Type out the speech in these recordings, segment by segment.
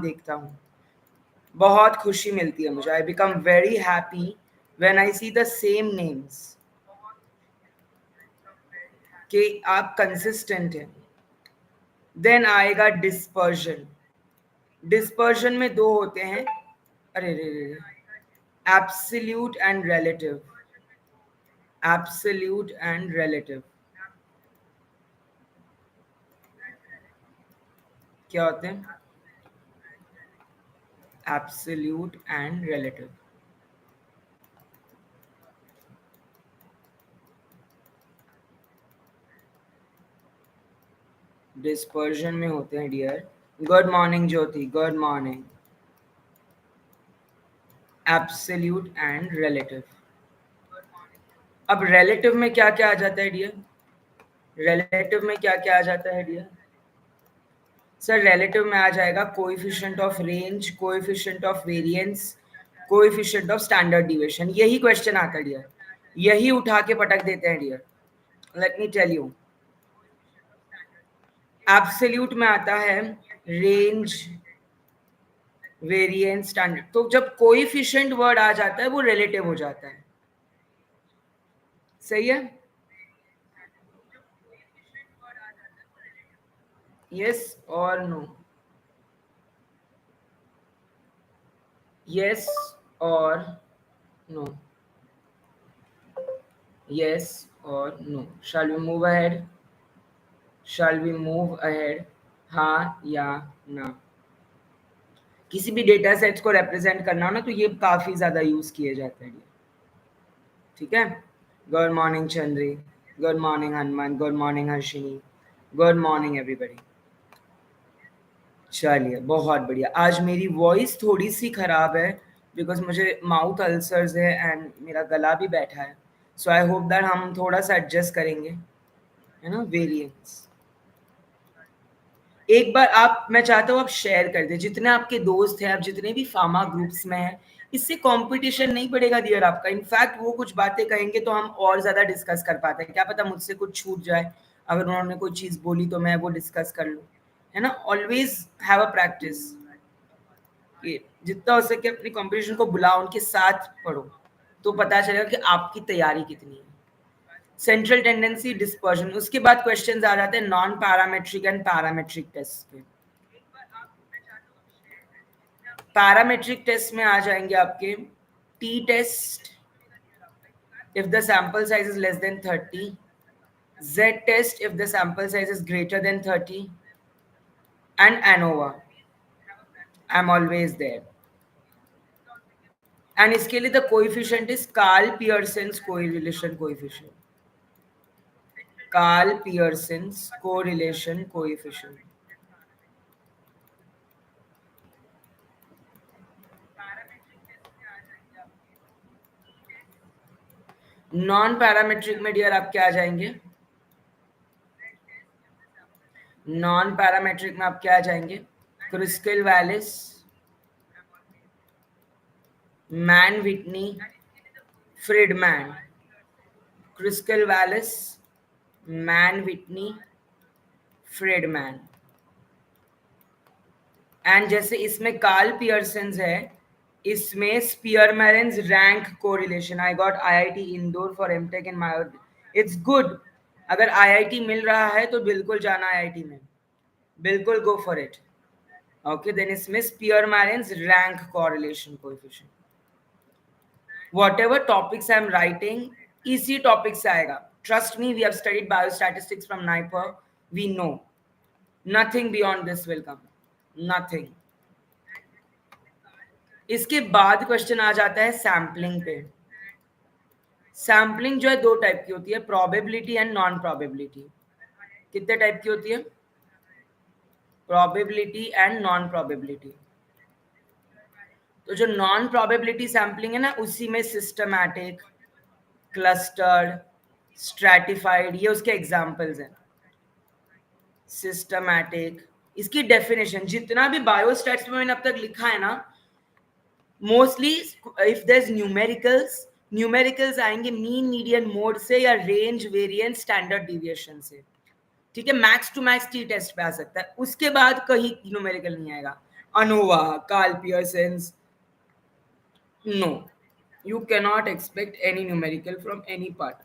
देखता हूँ, बहुत खुशी मिलती है मुझे. I become very happy when I see the same names, कि आप कंसिस्टेंट हैं. देन आएगा डिस्पर्जन. डिस्पर्जन में दो होते हैं, अरे रे रे, absolute and relative. Absolute and relative क्या होते हैं? Absolute and relative. डिस्पर्जन में होते हैं dear. Good morning Jyoti, good morning. Absolute and relative. अब रिलेटिव में क्या क्या आ जाता है डियर? रिलेटिव में क्या क्या आ जाता है डियर? सर रिलेटिव में आ जाएगा coefficient of range, coefficient of variance, coefficient of standard deviation. यही क्वेश्चन आता है डियर, यही उठा के पटक देते हैं dear. Let me tell you. Absolute में आता है रेंज, वेरिएंस, स्टैंडर्ड. तो जब कोएफिशिएंट वर्ड आ जाता है वो रिलेटिव हो जाता है. सही है? यस और नो? यस और no? Yes or no? Shall we move ahead? Shall we move ahead? हाँ या ना? किसी भी डेटा सेट्स को रिप्रेजेंट करना हो ना तो ये काफी ज्यादा यूज किए जाते हैं. ठीक है. Good morning Chandri, good morning Hanuman, good morning Harshini, good morning everybody. चलिए बहुत बढ़िया. आज मेरी वॉइस थोड़ी सी खराब है बिकॉज मुझे माउथ अल्सर्स है एंड मेरा गला भी बैठा है. सो आई होप दैट हम थोड़ा सा एडजस्ट करेंगे, है ना. वेरिएंस एक बार आप, मैं चाहता हूँ आप शेयर कर दें जितने आपके दोस्त हैं, आप जितने भी फार्मा ग्रुप्स में हैं. इससे कंपटीशन नहीं बढ़ेगा डियर आपका. इनफैक्ट वो कुछ बातें कहेंगे तो हम और ज्यादा डिस्कस कर पाते हैं. क्या पता मुझसे कुछ छूट जाए, अगर उन्होंने कोई चीज बोली तो मैं वो डिस्कस कर लूँ, है ना. Always have a practice. जितना हो सके अपनी कंपटीशन को बुलाओ, उनके साथ पढ़ो तो पता चलेगा कि आपकी तैयारी कितनी है. Central tendency, dispersion. उसके बाद क्वेश्चंस आ जाते हैं non parametric and parametric test पे. पैरामेट्रिक टेस्ट में आ जाएंगे आपके T test if the sample size is less than 30, Z test if the sample size is greater than 30, and ANOVA. I'm always there. And इसके लिए the coefficient is Karl Pearson's correlation coefficient. Karl Pearson's correlation coefficient. Non parametric में dear आप क्या आ जाएंगे? Non parametric में आप क्या आ जाएंगे? Kruskal Wallis, Mann Whitney, Friedman. Kruskal Wallis, Mann Whitney, Friedman. And जैसे इसमें कार्ल पियर्सन है, इसमें Spearman's rank correlation. I got IIT Indore for MTech in my. It's good. अगर आईआईटी मिल रहा है तो बिल्कुल जाना आईआईटी में, बिल्कुल go for it. Okay. Then इसमें Spearman's rank correlation coefficient. whatever topics I am writing, इसी टॉपिक से आएगा. Trust me, we have studied biostatistics from NIPER. We know nothing beyond this will come. Nothing. इसके बाद question आ जाता है sampling पे. Sampling जो है दो टाइप की होती है, प्रोबेबिलिटी एंड नॉन प्रोबेबिलिटी. कितने टाइप की होती है? Probability and non probability. तो जो नॉन प्रोबेबिलिटी सैम्पलिंग है ना, उसी में सिस्टमैटिक, क्लस्टर्ड, स्ट्रैटिफाइड, ये उसके एग्जाम्पल्स हैं. सिस्टमैटिक, इसकी डेफिनेशन जितना भी बायोस्टैट्स में मैंने अब तक लिखा है ना, mostly if there is numericals आएंगे मीन मीडियन मोड से या रेंज वेरिएंस स्टैंडर्ड डिविएशन से. ठीक है. Max to max T test पे आ सकता है, उसके बाद कहीं न्यूमेरिकल नहीं आएगा. ANOVA, Carl Pearson's. No, you cannot expect any numerical from any part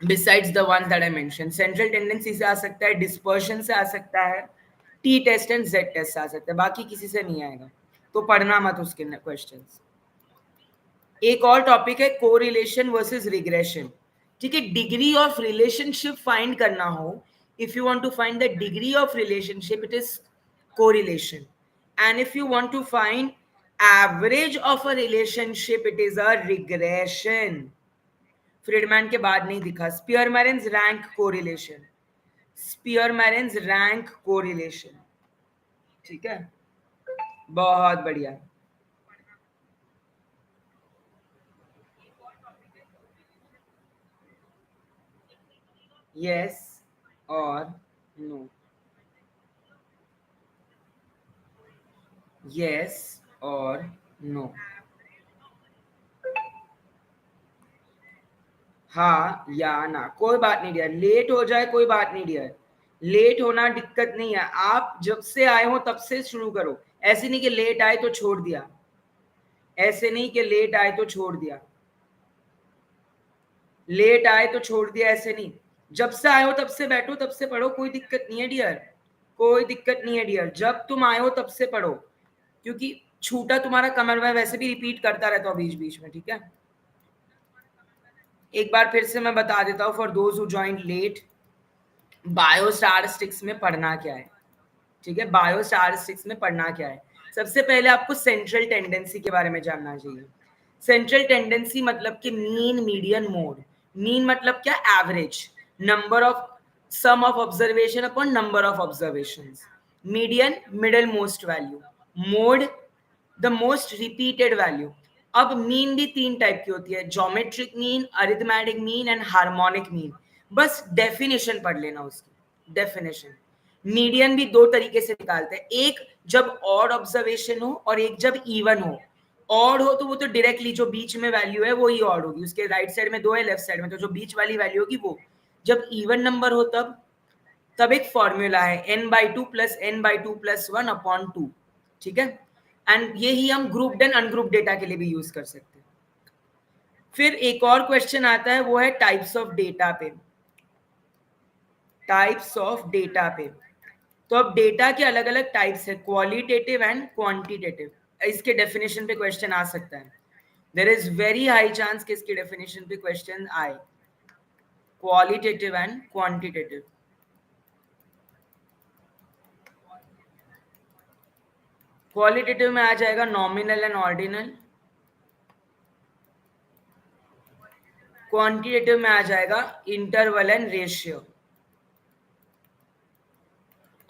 besides the ones that I mentioned. Central tendency से आ सकता है, dispersion से आ सकता है, T test and Z test से आ सकता है, बाकी किसी से नहीं आएगा, तो पढ़ना मत उसके क्वेश्चंस। एक और टॉपिक है कोरिलेशन वर्सेस रिग्रेशन। ठीक है, डिग्री ऑफ रिलेशनशिप फाइंड करना हो, if you want to find the degree of relationship it is correlation, and if you want to find average of a relationship it is a regression. Friedman के बाद नहीं दिखा, Spearman's rank correlation, Spearman's rank correlation. ठीक है, बहुत बढ़िया। Yes और no, yes or no, हाँ या ना, कोई बात नहीं डियर, लेट हो जाए कोई बात नहीं डियर, लेट होना दिक्कत नहीं है, आप जब से आए हो तब से शुरू करो, ऐसे नहीं कि लेट आए तो छोड़ दिया, ऐसे नहीं कि लेट आए तो छोड़ दिया, लेट आए तो छोड़ दिया, ऐसे नहीं, जब से आए हो तब से बैठो, तब से पढ़ो, कोई दिक्कत नहीं है डियर, कोई दिक्कत नहीं है डियर, जब तुम आए हो तब से पढ़ो, क्योंकि छूटा तुम्हारा कमर में वैसे भी रिपीट करता रहता हूँ बीच बीच में। ठीक है, एक बार फिर से मैं बता देता हूँ for those who joined late, biostatistics में पढ़ना क्या है। ठीक है, बायोस्टैटिस्टिक्स में पढ़ना क्या है, सबसे पहले आपको सेंट्रल टेंडेंसी के बारे में जानना चाहिए। सेंट्रल टेंडेंसी मतलब कि मीन मीडियन मोड, मीन मतलब क्या, average, number of sum of observation upon number of observations, median middle most value, mode the most repeated value. अब मीन भी तीन टाइप की होती है, geometric mean, arithmetic mean and harmonic mean, बस definition पढ़ लेना उसकी, डेफिनेशन। मीडियन भी दो तरीके से निकालते हैं, एक जब ऑड ऑब्जर्वेशन हो और एक जब इवन हो। ऑड हो तो वो तो डायरेक्टली जो बीच में वैल्यू है वो ही ऑड होगी, उसके राइट साइड में दो है, लेफ्ट साइड में, तो जो बीच वाली वैल्यू होगी वो। जब इवन नंबर हो तब एक फॉर्मूला है n/2 प्लस n/2 + 1 अपॉन 2। ठीक है, एंड ये ही हम ग्रुप्ड एंड अनग्रुप डेटा के लिए भी यूज कर सकते हैं। फिर एक और क्वेश्चन आता है, वो है टाइप्स ऑफ डेटा पे, टाइप्स ऑफ डेटा पे। तो अब डेटा के अलग अलग टाइप्स है, क्वालिटेटिव एंड क्वांटिटेटिव, इसके डेफिनेशन पे क्वेश्चन आ सकता है, there is very high chance कि इसके डेफिनेशन पे क्वेश्चन आए, क्वालिटेटिव एंड क्वांटिटेटिव। क्वालिटेटिव में आ जाएगा नॉमिनल एंड ऑर्डिनल, क्वांटिटेटिव में आ जाएगा इंटरवल एंड रेशियो।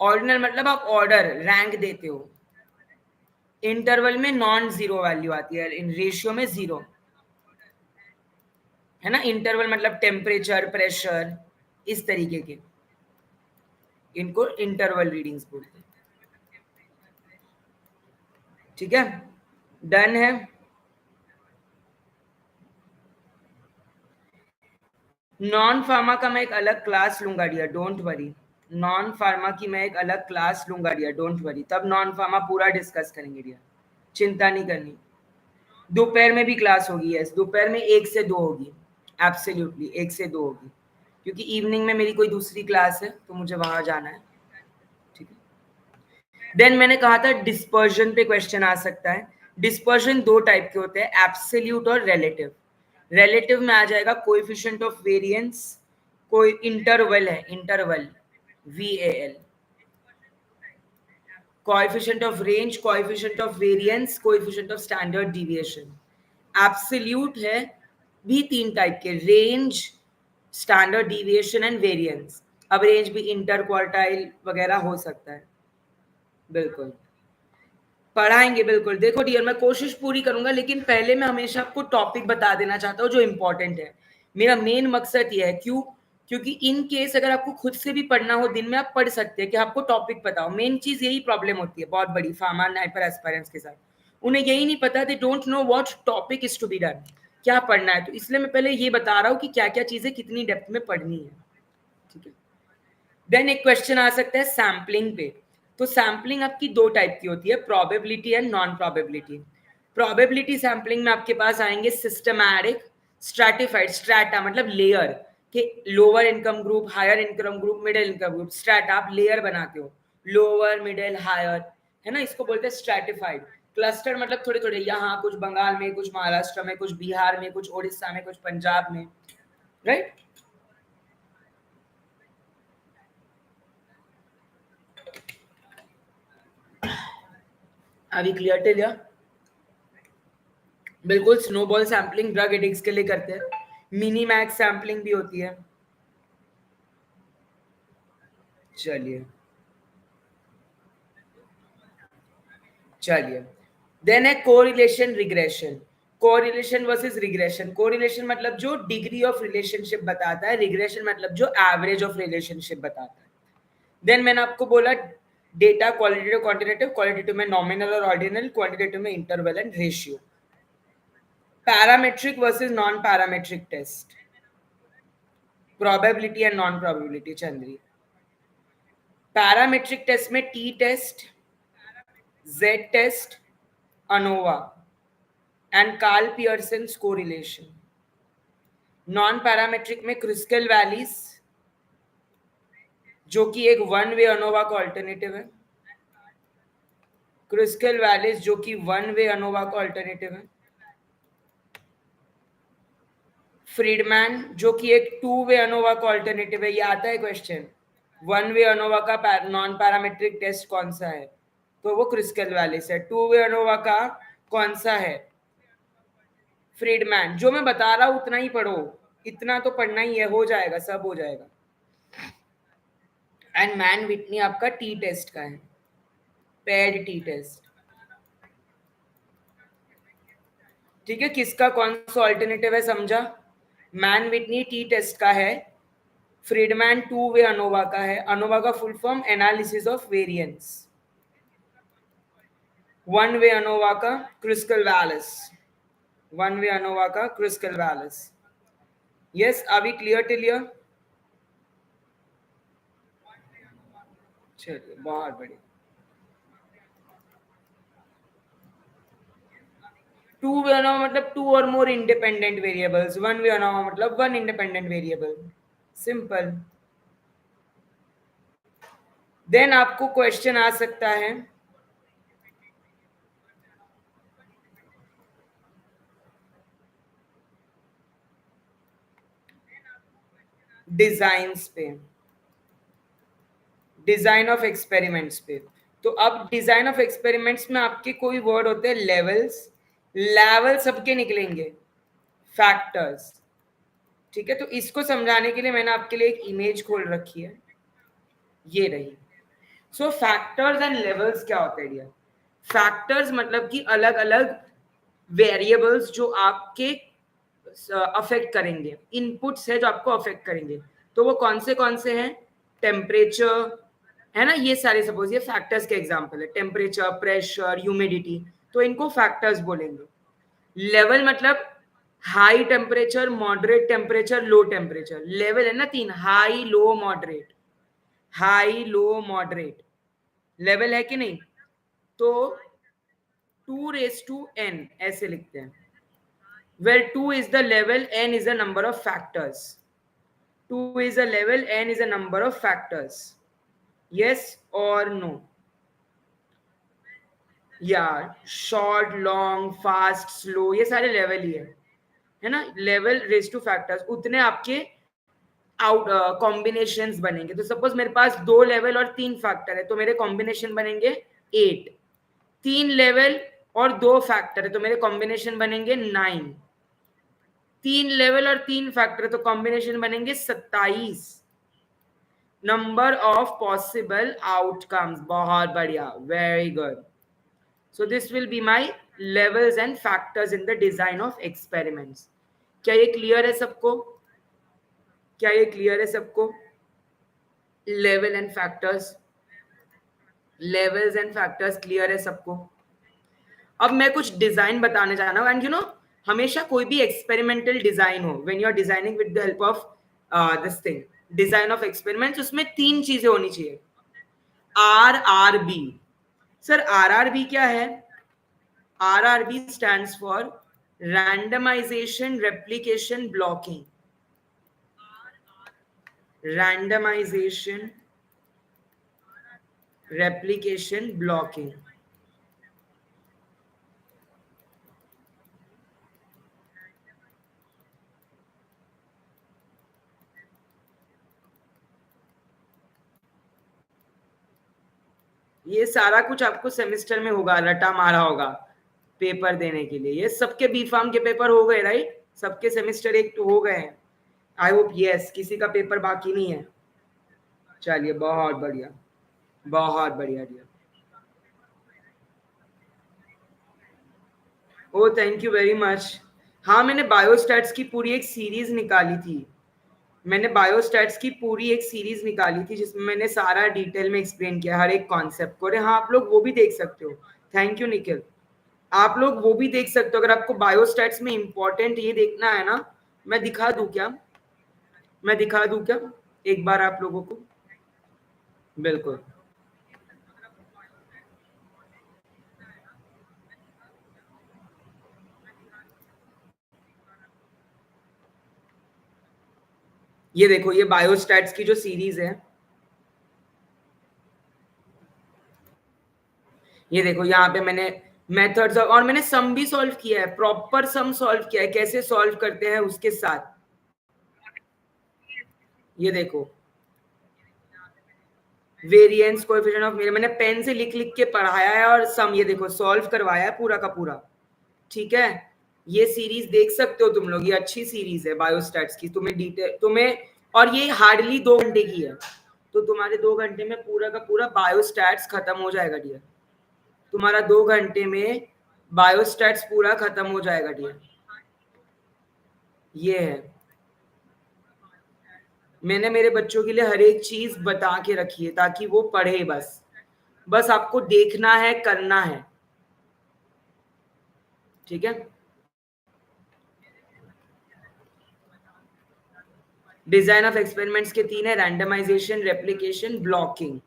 ऑर्डिनल मतलब आप ऑर्डर रैंक देते हो, इंटरवल में नॉन जीरो वैल्यू आती है, इन रेशियो में जीरो है ना। इंटरवल मतलब टेम्परेचर, प्रेशर, इस तरीके के, इनको इंटरवल रीडिंग्स बोलते हैं। ठीक है, डन है। नॉन फार्मा का मैं एक अलग क्लास लूंगा dear, don't worry, non pharma की मैं एक अलग क्लास लूंगा डियर, डोंट वरी, तब नॉन फार्मा पूरा डिस्कस करेंगे डियर, चिंता नहीं करनी। दोपहर में भी क्लास होगी, यस, दोपहर में 1 से 2 होगी, एब्सोल्युटली 1 से 2 होगी, क्योंकि इवनिंग में मेरी कोई दूसरी क्लास है तो मुझे वहां जाना है। ठीक है, देन मैंने कहा था डिस्पर्जन पे क्वेश्चन आ सकता है। डिस्पर्जन दो टाइप के होते हैं, एब्सोल्यूट और रिलेटिव। रिलेटिव में आ जाएगा कोएफिशिएंट ऑफ वेरिएंस, कोई इंटरवल है, interval, VAL, coefficient of range, coefficient of variance, coefficient of standard deviation. Absolute है भी तीन टाइप के, range, standard deviation and variance. अब रेंज भी इंटर क्वार्टाइल वगैरह हो सकता है, बिल्कुल पढ़ाएंगे, बिल्कुल। देखो डियर, मैं कोशिश पूरी करूंगा, लेकिन पहले मैं हमेशा आपको टॉपिक बता देना चाहता हूँ जो इंपॉर्टेंट है। मेरा मेन मकसद ये है, क्यों, क्योंकि इन केस अगर आपको खुद से भी पढ़ना हो दिन में आप पढ़ सकते हैं कि आपको टॉपिक पता हो। मेन चीज यही प्रॉब्लम होती है बहुत बड़ी फार्मा हाइपर एस्पायरेंट्स के साथ, उन्हें यही नहीं पता, they don't know what topic is to be done, क्या पढ़ना है। तो इसलिए मैं पहले ये बता रहा हूँ कि क्या क्या चीजें कितनी डेप्थ में पढ़नी है। ठीक है, देन एक क्वेश्चन आ सकता है सैम्पलिंग पे। तो सैम्पलिंग आपकी दो टाइप की होती है, probability and non probability. Probability sampling में आपके पास आएंगे सिस्टमैटिक, स्ट्रैटिफाइड, स्ट्रैटा मतलब लेयर के, lower income group, higher income group, middle income group, strata आप लेयर बनाते हो, लोअर मिडिल हायर, है ना, इसको बोलते हैं स्ट्रैटिफाइड। क्लस्टर मतलब थोड़े थोड़े, यहाँ कुछ बंगाल में, कुछ महाराष्ट्र में, कुछ बिहार में, कुछ उड़ीसा में, कुछ पंजाब में, राइट। अभी क्लियर टिल या? बिल्कुल। स्नोबॉल सैम्पलिंग ड्रग एडिक्ट्स के लिए करते हैं, मिनी मैक्स सैम्पलिंग भी होती है। चलिए चलिए, देन है correlation regression. Correlation versus regression. Correlation मतलब जो डिग्री ऑफ रिलेशनशिप बताता है, रिग्रेशन मतलब जो एवरेज ऑफ रिलेशनशिप बताता है। देन मैंने आपको बोला डेटा क्वालिटेटिव क्वांटिटेटिव, क्वालिटेटिव में नॉमिनल और ऑर्डिनल, क्वांटिटेटिव में interval and ratio. Parametric versus non parametric test, probability and non probability. Chandri, parametric test में T test, Z test, ANOVA and Karl Pearson correlation. Non parametric में Kruskal Wallis, जो कि एक one way ANOVA का alternative है, Kruskal Wallis जो कि one way ANOVA का ऑल्टरनेटिव है। फ्रीडमैन जो कि एक टू वे अनोवा का ऑल्टरनेटिव है। ये आता है क्वेश्चन, वन वे अनोवा का नॉन पैरामेट्रिक टेस्ट कौन सा है, तो वो क्रिस्कल वैलीज है। टू वे अनोवा का कौन सा है, फ्रीडमैन। जो मैं बता रहा हूं उतना ही पढ़ो, इतना तो पढ़ना ही है, हो जाएगा, सब हो जाएगा। एंड मैन विटनी आपका टी टेस्ट का है, पेड टी टेस्ट। ठीक है, किसका कौन सा ऑल्टरनेटिव है समझा? मैन विटनी टी टेस्ट का है, फ्रीडमैन टू वे अनोवा का है। अनोवा का full form analysis of variance. One way ANOVA का Kruskal Wallis, one way ANOVA का क्रिस्कल वैलिस। यस, अभी क्लियर टिल हियर? चलिए, बहुत बढ़िया। टू वे अनोवा मतलब टू और more independent variables, one way ANOVA मतलब one independent variable, simple. Then आपको क्वेश्चन आ सकता है डिजाइन्स पे, डिजाइन ऑफ एक्सपेरिमेंट्स पे। तो अब डिजाइन ऑफ एक्सपेरिमेंट्स में आपके कोई वर्ड होते हैं लेवल्स, लेवल सबके निकलेंगे, फैक्टर्स। ठीक है, तो इसको समझाने के लिए मैंने आपके लिए एक इमेज खोल रखी है, ये रही। सो फैक्टर्स एंड लेवल्स क्या होते हैं? फैक्टर्स मतलब कि अलग अलग वेरिएबल्स जो आपके अफेक्ट करेंगे, इनपुट्स है जो आपको अफेक्ट करेंगे। तो वो कौन से हैं? टेम्परेचर, है ना, ये सारे सपोज ये फैक्टर्स के एग्जांपल है, टेम्परेचर, प्रेशर, ह्यूमिडिटी, तो इनको फैक्टर्स बोलेंगे। लेवल मतलब high temperature, moderate temperature, low temperature. Level है ना तीन, high low moderate, high low moderate level है कि नहीं? तो 2 raised to n ऐसे लिखते हैं, where 2 is the level, n is the number of factors. 2 is a level, n is a number of factors. Yes or no? या short, long, fast, slow, ये सारे लेवल ही है ना। लेवल रेज टू फैक्टर्स, उतने आपके out combinations बनेंगे। तो suppose मेरे पास 2 लेवल और 3 फैक्टर है, तो मेरे कॉम्बिनेशन बनेंगे 8। 3 लेवल और 2 फैक्टर है, तो मेरे कॉम्बिनेशन बनेंगे 9। 3 लेवल और 3 फैक्टर, तो कॉम्बिनेशन बनेंगे 27। नंबर ऑफ पॉसिबल आउटकम्स, बहुत बढ़िया, very good. So this will be my levels and factors in the design of experiments. क्या ये क्लियर है सबको? क्या ये क्लियर है सबको? Level and factors, levels and factors clear है सबको? अब मैं कुछ डिजाइन बताने जा रहा हूँ। एंड यू नो, हमेशा कोई भी एक्सपेरिमेंटल डिजाइन हो, when you are designing with the help of this thing, design of experiments, उसमें 3 चीजें होनी चाहिए। RRB। सर RRB क्या है? RRB stands for randomization replication blocking। randomization replication blocking। ये सारा कुछ आपको सेमेस्टर में होगा, रटा मारा होगा पेपर देने के लिए। ये सबके बी फार्म के पेपर हो गए राइट? सबके सेमेस्टर एक तो हो गए हैं। आई होप यस, किसी का पेपर बाकी नहीं है। चलिए बहुत बढ़िया, बहुत बढ़िया dear. Oh thank you very much. हाँ मैंने बायोस्टैट्स की पूरी एक सीरीज निकाली थी। मैंने बायोस्टैट्स की पूरी एक सीरीज निकाली थी जिसमें मैंने सारा डिटेल में एक्सप्लेन किया हर एक कॉन्सेप्ट को। अरे हाँ आप लोग वो भी देख सकते हो। Thank you Nikhil. आप लोग वो भी देख सकते हो अगर आपको बायोस्टैट्स में इंपॉर्टेंट ये देखना है ना। मैं दिखा दूं क्या? मैं दिखा दूं क्या एक बार आप लोगों को? बिल्कुल। ये देखो ये बायोस्टैट्स की जो सीरीज है, ये देखो यहाँ पे मैंने मेथड्स और मैंने सम भी सॉल्व किया है, प्रॉपर सम सॉल्व किया है, कैसे सॉल्व करते हैं उसके साथ। ये देखो वेरिएंस कोएफिशिएंट ऑफ मैंने पेन से लिख लिख के पढ़ाया है और सम ये देखो सॉल्व करवाया है पूरा का पूरा। ठीक है, ये सीरीज देख सकते हो तुम लोग, ये अच्छी सीरीज है बायोस्टैट्स की। तुम्हें डिटेल तुम्हें, और ये हार्डली 2 घंटे की है, तो तुम्हारे 2 घंटे में पूरा का पूरा बायोस्टैट्स खत्म हो जाएगा डियर। तुम्हारा 2 घंटे में बायोस्टैट्स पूरा खत्म हो जाएगा डियर। ये है, मैंने मेरे बच्चों के लिए हर एक चीज बता के रखी है ताकि वो पढ़े। बस बस आपको देखना है, करना है। ठीक है, डिजाइन ऑफ एक्सपेरिमेंट्स के 3 है, रैंडमाइजेशन, रेप्लिकेशन, ब्लॉकिंग।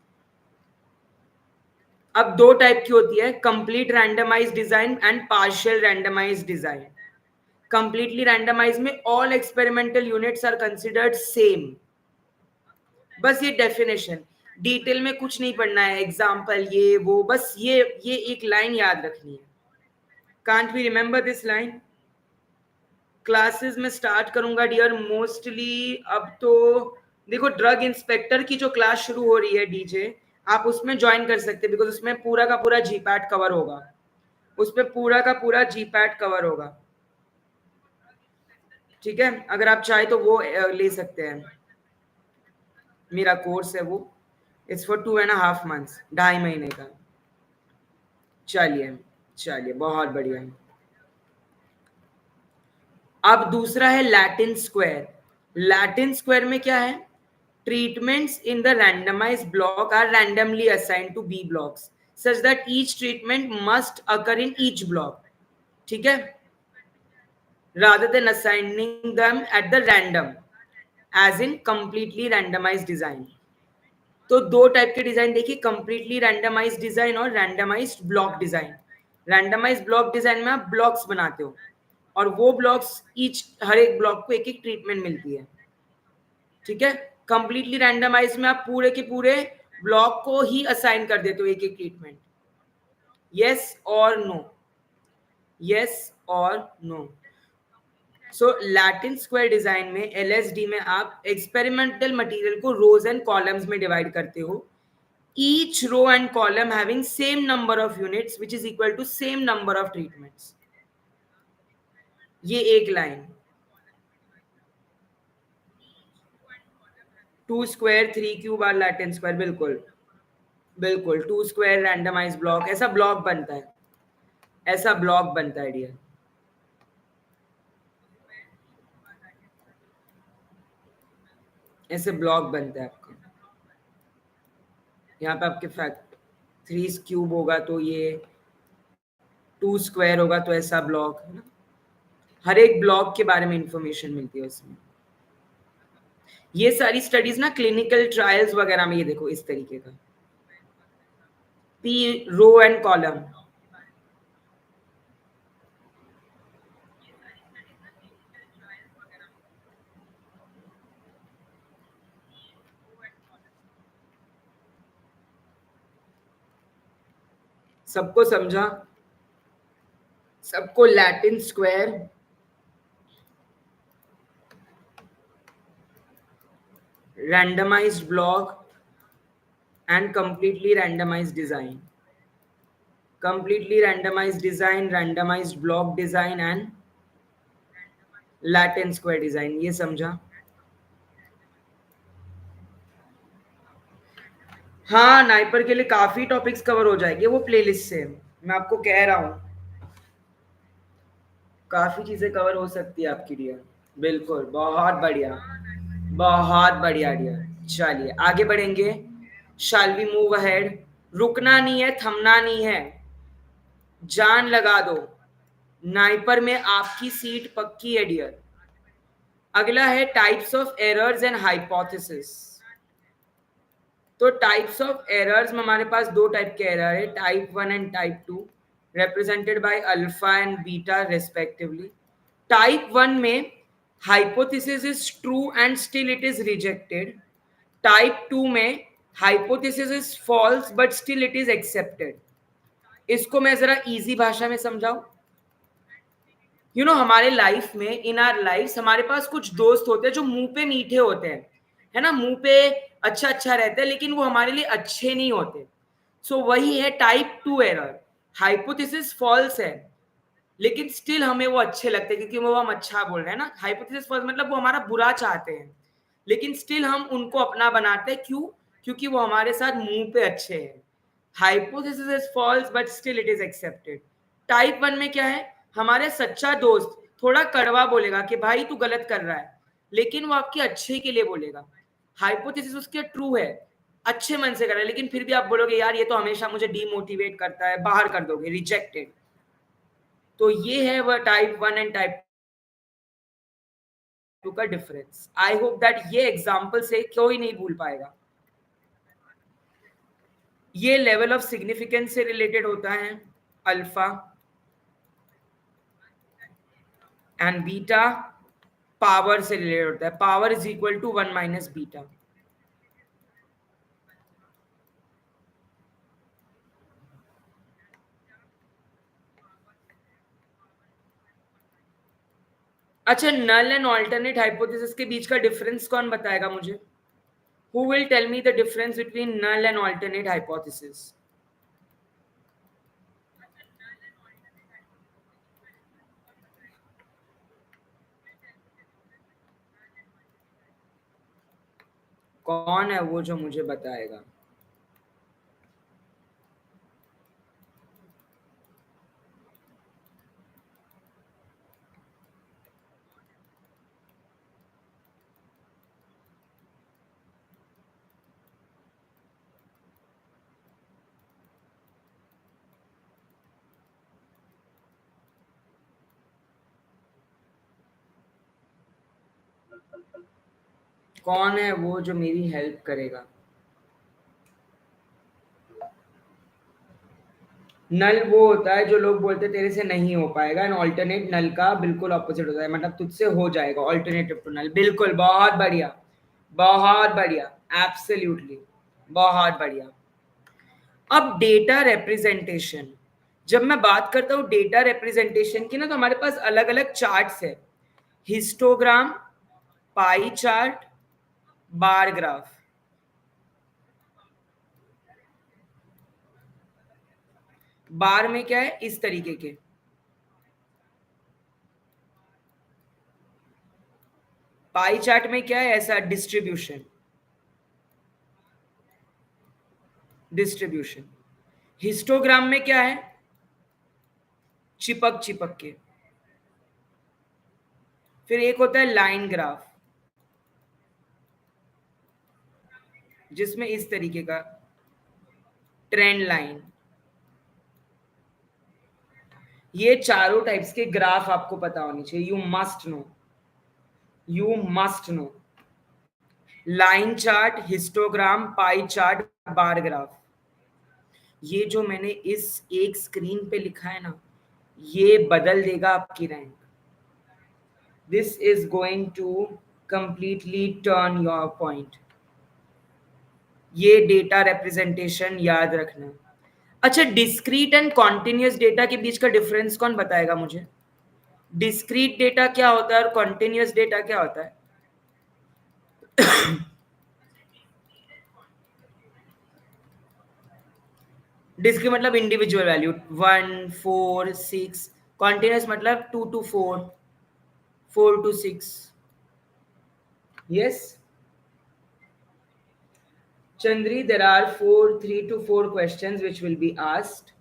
अब 2 टाइप की होती है, complete randomize design and partial randomize design. Completely randomize में all experimental units are considered same. बस ये डेफिनेशन, डिटेल में कुछ नहीं पढ़ना है, एग्जाम्पल ये वो, बस ये एक लाइन याद रखनी है। Can't we remember this line? Classes में स्टार्ट करूंगा डियर मोस्टली। अब तो देखो ड्रग इंस्पेक्टर की जो क्लास शुरू हो रही है डीजे, आप उसमें ज्वाइन कर सकते हैं बिकॉज उसमें पूरा का पूरा जीपैट कवर होगा। उसमें पूरा का पूरा जीपैट कवर होगा। ठीक है, अगर आप चाहे तो वो ले सकते हैं। मेरा कोर्स है वो, इट्स फॉर 2.5 months, 2.5 महीने का। चलिए चलिए बहुत बढ़िया। अब दूसरा है लैटिन स्क्वायर। लैटिन स्क्वायर में क्या है? treatments in the randomized block are randomly assigned to B blocks such that each treatment must occur in each block. ठीक है, rather than assigning them at the random as in completely randomized design। तो 2 type के design देखिए, completely randomized design और randomized block design. Randomized block design में आप blocks बनाते हो और वो ब्लॉक्स ईच हर एक ब्लॉक को एक एक ट्रीटमेंट मिलती है। ठीक है, कंप्लीटली रैंडमाइज में आप पूरे के पूरे ब्लॉक को ही असाइन कर देते हो एक एक ट्रीटमेंट। यस और नो? यस और नो? सो लैटिन स्क्वायर डिजाइन में एलएसडी में आप एक्सपेरिमेंटल मटेरियल को रोज एंड कॉलम्स में डिवाइड करते हो, each row and column having same number of units which is equal to same number of treatments। ये एक line. 2 square 3 cube or Latin square. बिल्कुल बिल्कुल, 2 स्क्वायर रैंडमाइज ब्लॉक, ऐसा block बनता है, ऐसा ब्लॉक बनता है डियर। ऐसे ब्लॉक बनता है आपका। यहाँ पे आपके फैक्ट 3 क्यूब होगा तो ये 2 स्क्वायर होगा तो ऐसा ब्लॉक है ना। हर एक ब्लॉक के बारे में इंफॉर्मेशन मिलती है उसमें। ये सारी स्टडीज ना क्लिनिकल ट्रायल्स वगैरह में, ये देखो इस तरीके का P row and column. सबको समझा? सबको Latin square, randomized block and completely randomized design. Completely randomized design, randomized block design and Latin square design, ये समझा? हाँ, नाइपर के लिए काफी टॉपिक्स कवर हो जाएंगे वो प्लेलिस्ट से, मैं आपको कह रहा हूँ काफी चीजें कवर हो सकती है आपकी डियर। बिल्कुल, बहुत बढ़िया, बहुत बढ़िया डियर। चलिए आगे बढ़ेंगे। Shall we move ahead? रुकना नहीं है, थमना नहीं है, जान लगा दो, नाइपर में आपकी सीट पक्की है डियर। अगला है types of errors and hypothesis. तो टाइप्स ऑफ एरर्स में हमारे पास दो टाइप के एरर है, type 1 and type 2, represented by alpha and beta respectively. Type 1 में hypothesis is true and still it is rejected. Type 2 में hypothesis is false but still it is accepted. इसको मैं जरा इजी भाषा में समझाऊं। हमारे लाइफ में, इन आर लाइफ, हमारे पास कुछ दोस्त होते हैं जो मुंह पे मीठे होते हैं, है ना, मुंह पे अच्छा अच्छा रहते हैं, लेकिन वो हमारे लिए अच्छे नहीं होते। सो वही है टाइप 2 एरर। हाइपोथेसिस फॉल्स है लेकिन स्टिल हमें वो अच्छे लगते हैं क्योंकि वो हम अच्छा बोल रहे हैं ना। हाइपोथेसिस फॉल्स मतलब वो हमारा बुरा चाहते हैं लेकिन स्टिल हम उनको अपना बनाते हैं। क्यों? क्योंकि वो हमारे साथ मुंह पे अच्छे हैं। Hypothesis is false but still it is accepted. Type 1 में क्या है, हमारे सच्चा दोस्त थोड़ा कड़वा बोलेगा कि भाई तू गलत कर रहा है, लेकिन वो आपके अच्छे के लिए बोलेगा। हाइपोथेसिस उसके ट्रू है, अच्छे मन से कर रहा है, लेकिन फिर भी आप बोलोगे यार ये तो हमेशा मुझे डीमोटिवेट करता है, बाहर कर दोगे, रिजेक्टेड। तो ये है वह टाइप 1 एंड टाइप 2 का डिफरेंस। आई होप दैट ये एग्जांपल से कोई नहीं भूल पाएगा। ये लेवल ऑफ सिग्निफिकेंस से रिलेटेड होता है, अल्फा, एंड बीटा पावर से रिलेटेड होता है। Power is equal to 1 minus beta. अच्छा, नल एंड ऑल्टरनेट हाइपोथेसिस के बीच का डिफरेंस कौन बताएगा मुझे? Who will tell me the difference between null and alternate hypothesis? कौन है वो जो मुझे बताएगा? कौन है वो जो मेरी हेल्प करेगा? नल वो होता है जो लोग बोलते हैं तेरे से नहीं हो पाएगा, एंड ऑल्टरनेट नल का बिल्कुल ऑपोजिट होता है, मतलब तुझसे हो जाएगा, ऑल्टरनेटिव टू नल। बिल्कुल, बहुत बढ़िया, बहुत बढ़िया, एब्सोल्युटली, बहुत बढ़िया। अब डेटा रिप्रेजेंटेशन, जब मैं बात करता हूँ डेटा रिप्रेजेंटेशन की ना, तो हमारे पास अलग अलग चार्ट्स है, histogram, pie chart, bar graph. Bar में क्या है, इस तरीके के, पाई चार्ट में क्या है, ऐसा डिस्ट्रीब्यूशन, डिस्ट्रीब्यूशन। हिस्टोग्राम में क्या है, चिपक चिपक के। फिर एक होता है लाइन ग्राफ, जिसमें इस तरीके का ट्रेंड लाइन। ये चारों टाइप्स के ग्राफ आपको पता होनी चाहिए, you must know, you must know. Line chart, histogram, pie chart, bar graph, ये जो मैंने इस एक स्क्रीन पे लिखा है ना, ये बदल देगा आपकी rank. This is going to completely turn your point. ये डेटा रिप्रेजेंटेशन याद रखना. अच्छा, डिस्क्रीट एंड कॉन्टिन्यूस डेटा के बीच का डिफरेंस कौन बताएगा मुझे? डिस्क्रीट डेटा क्या होता है और कॉन्टिन्यूस डेटा क्या होता है? डिस्क्रीट मतलब इंडिविजुअल वैल्यू 1 4 6. कॉन्टिन्यूस मतलब 2 to 4, 4 to 6. Yes, Chandri, there are 3 to 4 questions which will be asked.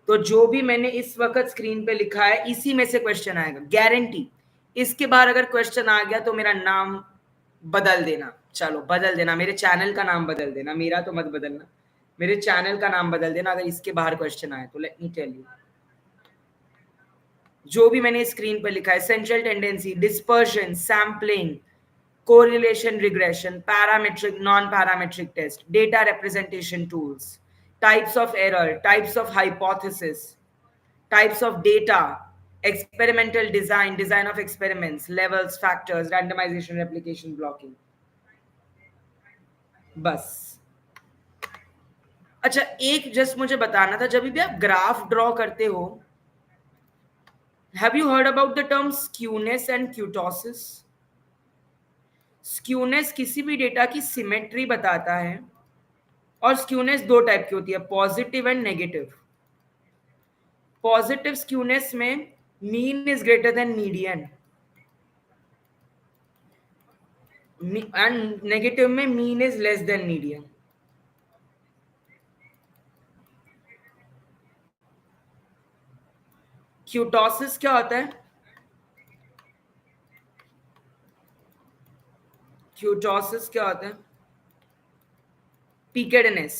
तो जो भी मैंने इस वक्त स्क्रीन पे लिखा है इसी में से क्वेश्चन आएगा, गारंटी. इसके बाहर अगर क्वेश्चन आ गया तो मेरा नाम बदल देना. चलो बदल देना, मेरे चैनल का नाम बदल देना, मेरा तो मत बदलना. मेरे चैनल का नाम बदल देना अगर इसके बाहर क्वेश्चन आए तो. लेट मी टेल यू, जो भी मैंने स्क्रीन पर लिखा है, central tendency, dispersion, sampling, correlation regression, parametric, non-parametric test, data representation tools, types of error, types of hypothesis, types of data, experimental design, design of experiments, levels, factors, randomization, replication, blocking. बस. अच्छा, एक just मुझे बताना था, जब भी आप graph draw करते हो, have you heard about the term skewness and kurtosis? Skewness किसी भी डेटा की सिमेट्री बताता है, और स्क्यूनेस दो टाइप की होती है, positive and negative. Positive skewness में mean is greater than median, and negative में mean is less than median. Kurtosis क्या होता है? क्यूटोसिस क्या होता है? पीकेडनेस.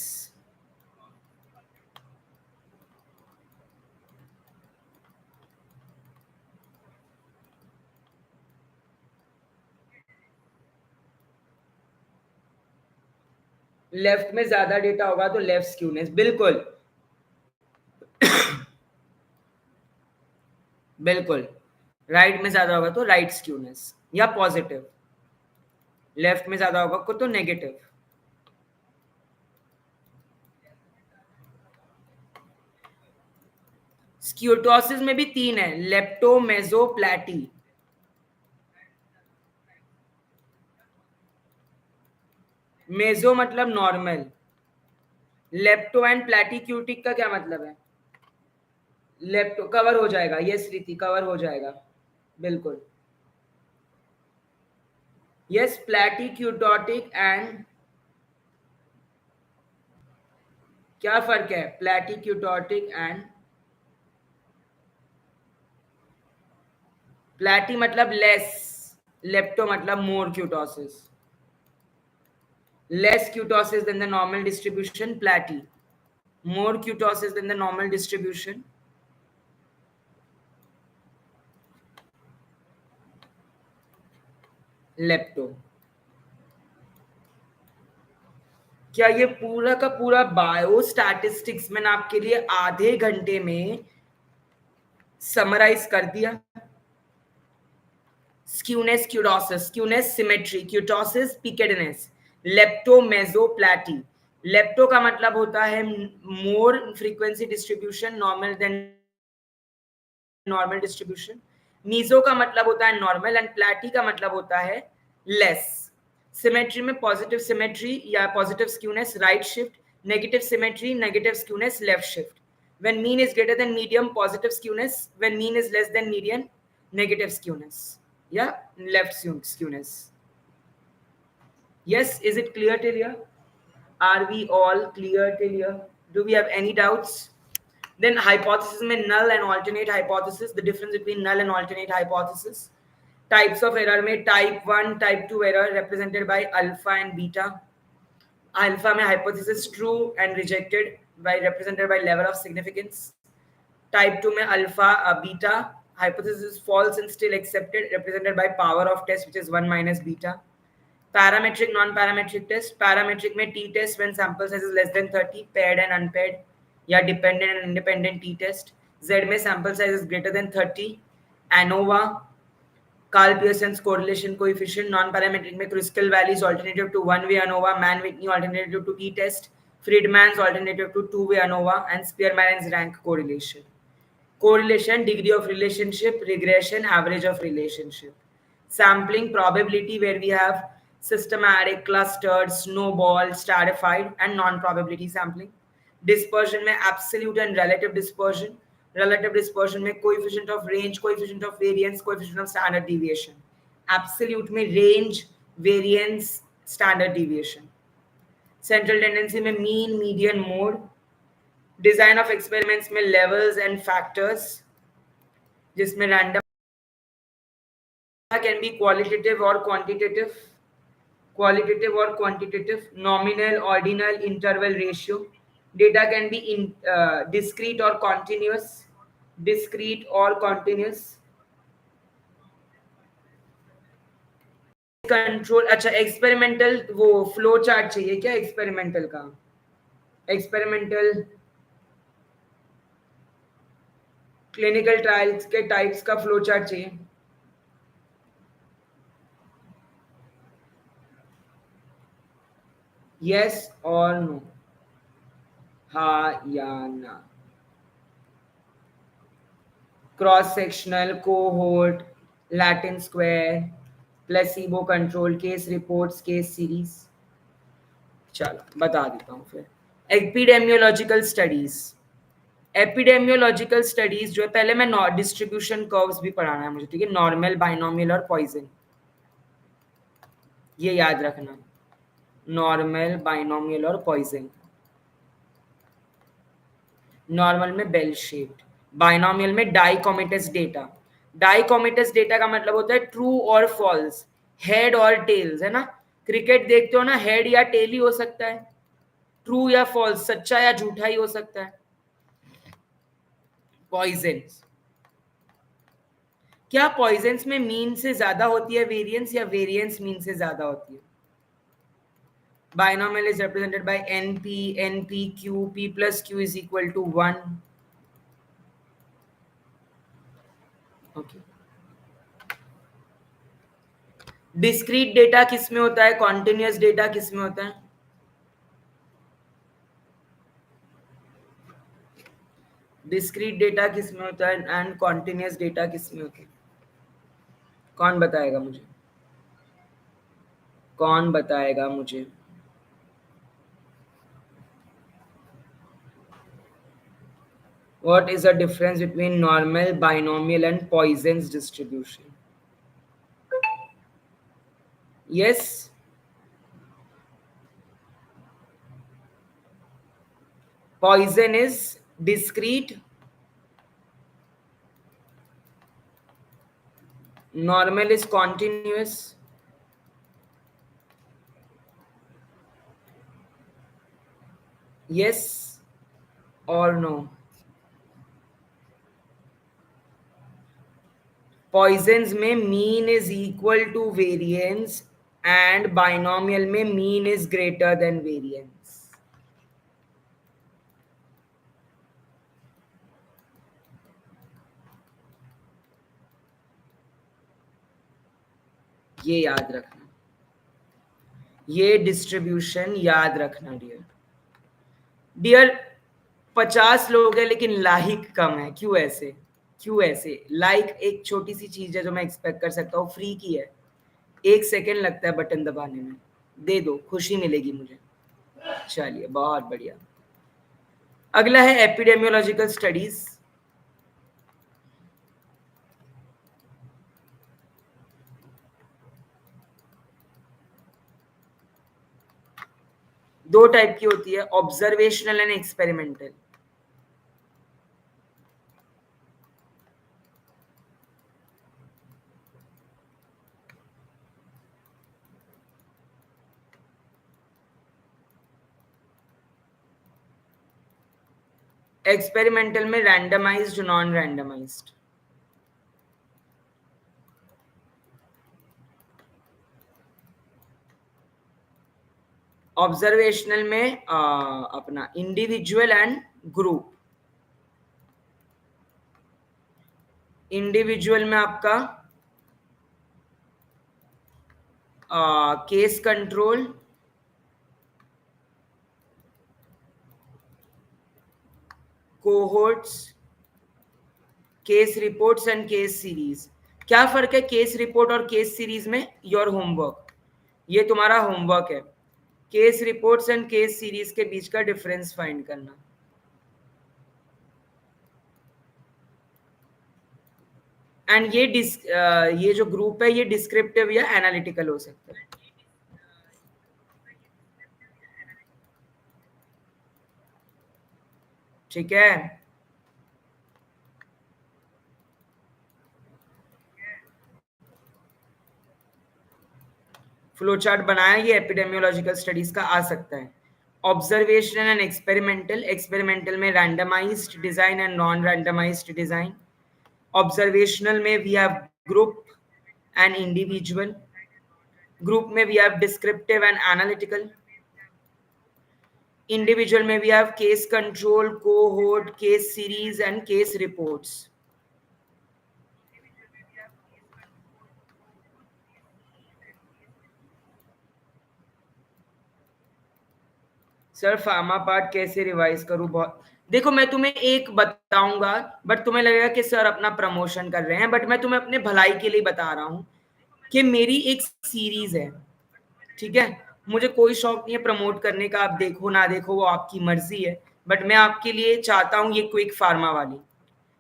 लेफ्ट में ज्यादा डेटा होगा तो लेफ्ट स्क्यूनेस. बिल्कुल बिल्कुल. राइट में ज्यादा होगा तो राइट स्क्यूनेस, या पॉजिटिव. लेफ्ट में ज्यादा होगा को तो नेगेटिव. स्क्यूटोसिस में भी तीन है, लेप्टो, मेसो, प्लैटी. मेसो मतलब नॉर्मल. लेप्टो एंड प्लैटिक्यूटिक का क्या मतलब है? लेप्टो कवर हो जाएगा. यस रीति, कवर हो जाएगा. बिल्कुल. यस, प्लैटिक्यूटोटिक एंड, क्या फर्क है प्लैटिक्यूटोटिक एंड? प्लैटी मतलब लेस, लेप्टो मतलब मोर क्यूटोसिस. Less kurtosis than the normal distribution, platy. More kurtosis than the normal distribution, lepto. क्या ये पूरा का पूरा बायोस्टैटिस्टिक्स मैंने आपके लिए आधे घंटे में समराइज कर दिया? Skewness, kurtosis, skewness symmetry, kurtosis peakedness, lepto, meso, platy. Lepto का मतलब होता है more frequency distribution, normal than normal distribution. Meso का मतलब होता है नॉर्मल, एंड प्लैटी का मतलब होता है लेस. सिमेट्री में पॉजिटिव सिमेट्री या positive skewness, right shift. Negative symmetry, negative skewness, left shift. when mean is greater than medium, positive skewness. when mean is less than median, negative skewness. Yeah, left skewness. Yes, is it clear till here? Are we all clear till here? Do we have any doubts? Then hypothesis में null and alternate hypothesis, the difference between null and alternate hypothesis. Types of error में type 1, type 2 error represented by alpha and beta. Alpha में hypothesis true and rejected by represented by level of significance. Type 2 में alpha beta, hypothesis false and still accepted represented by power of test which is 1 minus beta. Parametric non parametric test, parametric में T test when sample size is less than 30, paired and unpaired या dependent and independent T test. Z में sample size is greater than 30, ANOVA, Carl Pearson's correlation coefficient. Non-parametric में Kruskal's values alternative to one-way ANOVA, Mann-Whitney alternative to t-test, Friedman's alternative to two-way ANOVA, and Spearman's rank correlation. Correlation, degree of relationship, regression, average of relationship. Sampling, probability, where we have systematic, clustered, snowball, stratified, and non-probability sampling. Dispersion में absolute and relative dispersion. Relative dispersion में coefficient of range, coefficient of variance, coefficient of standard deviation. Absolute में range, variance, standard deviation. Central tendency में mean, median, mode. Design of experiments में levels and factors, जिसमें random can be qualitative or quantitative, nominal, ordinal, interval, ratio. Data can be discrete or continuous, control. अच्छा, experimental वो flow chart चाहिए क्या? Experimental का clinical trials के types का flow chart चाहिए. यस और नो, हाँ या ना. Cross sectional, cohort, Latin square, placebo control, case reports, case series. चलो बता देता हूँ फिर. एपिडेमियोलॉजिकल स्टडीज जो है, पहले मैं डिस्ट्रीब्यूशन कर्व्स भी पढ़ाना है मुझे, ठीक है? नॉर्मल, बाइनोमियल और पॉइजन, ये याद रखना. नॉर्मल, बाइनोमियल और पॉइजन. नॉर्मल में बेल शेप्ड, बाइनोमियल में डाइकोमेटस डेटा. डाइकोमेटस डेटा का मतलब होता है ट्रू और फॉल्स, हेड और टेल्स, है ना? क्रिकेट देखते हो ना, हेड या टेल ही हो सकता है, ट्रू या फॉल्स, सच्चा या झूठा ही हो सकता है. पॉइजन्स, क्या पॉइजन्स में मीन से ज्यादा होती है वेरिएंस, या वेरिएंस मीन से ज्यादा होती है? Binomial is represented by NP, NPQ, P plus Q is equal to 1. Okay. Discrete data किस में होता है? कॉन्टिन्यूअस डेटा किस में होता है? डिस्क्रीट डेटा किस में होता है एंड कॉन्टिन्यूअस डेटा किस में होता है? कौन बताएगा मुझे? कौन बताएगा मुझे? What is the difference between normal, binomial and Poisson's distribution? Yes. Poisson is discrete. Normal is continuous. Yes or no? Poisson's में mean is equal to variance and binomial में mean is greater than variance. ये याद रखना, ये distribution याद रखना dear. 50 लोग हैं लेकिन लाइक कम है, क्यों ऐसे? क्यों ऐसे? लाइक एक छोटी सी चीज है जो मैं एक्सपेक्ट कर सकता हूँ, फ्री की है, 1 सेकेंड लगता है बटन दबाने में, दे दो, खुशी मिलेगी मुझे. चलिए बहुत बढ़िया. अगला है एपिडेमियोलॉजिकल स्टडीज. दो टाइप की होती है, ऑब्जर्वेशनल एंड एक्सपेरिमेंटल. एक्सपेरिमेंटल में रैंडमाइज्ड, नॉन रैंडमाइज्ड. ऑब्जर्वेशनल में अपना इंडिविजुअल एंड ग्रुप। इंडिविजुअल में आपका case control, cohorts, case reports and case series. क्या फर्क है केस रिपोर्ट और केस सीरीज में? योर होमवर्क, ये तुम्हारा होमवर्क है, case reports and case series के बीच का डिफरेंस फाइंड करना। एंड ये जो ग्रुप है ये डिस्क्रिप्टिव या एनालिटिकल हो सकता है। ठीक है, फ्लो चार्ट बनाया, ये एपिडेमियोलॉजिकल स्टडीज का आ सकता है। ऑब्जर्वेशनल एंड एक्सपेरिमेंटल, एक्सपेरिमेंटल में randomized design and non randomized design. Observational में we have group and individual, group में we have descriptive and analytical, individual में we have case control, cohort, case series and case reports. Sir pharma part कैसे revise करूं? बहुत देखो, मैं तुम्हें एक बताऊंगा बट तुम्हें लगेगा कि सर अपना प्रमोशन कर रहे हैं, बट मैं तुम्हें अपने भलाई के लिए बता रहा हूं कि मेरी एक सीरीज है, ठीक है? मुझे कोई शौक नहीं है प्रमोट करने का, आप देखो ना देखो वो आपकी मर्जी है, बट मैं आपके लिए चाहता हूँ ये क्विक फार्मा वाली,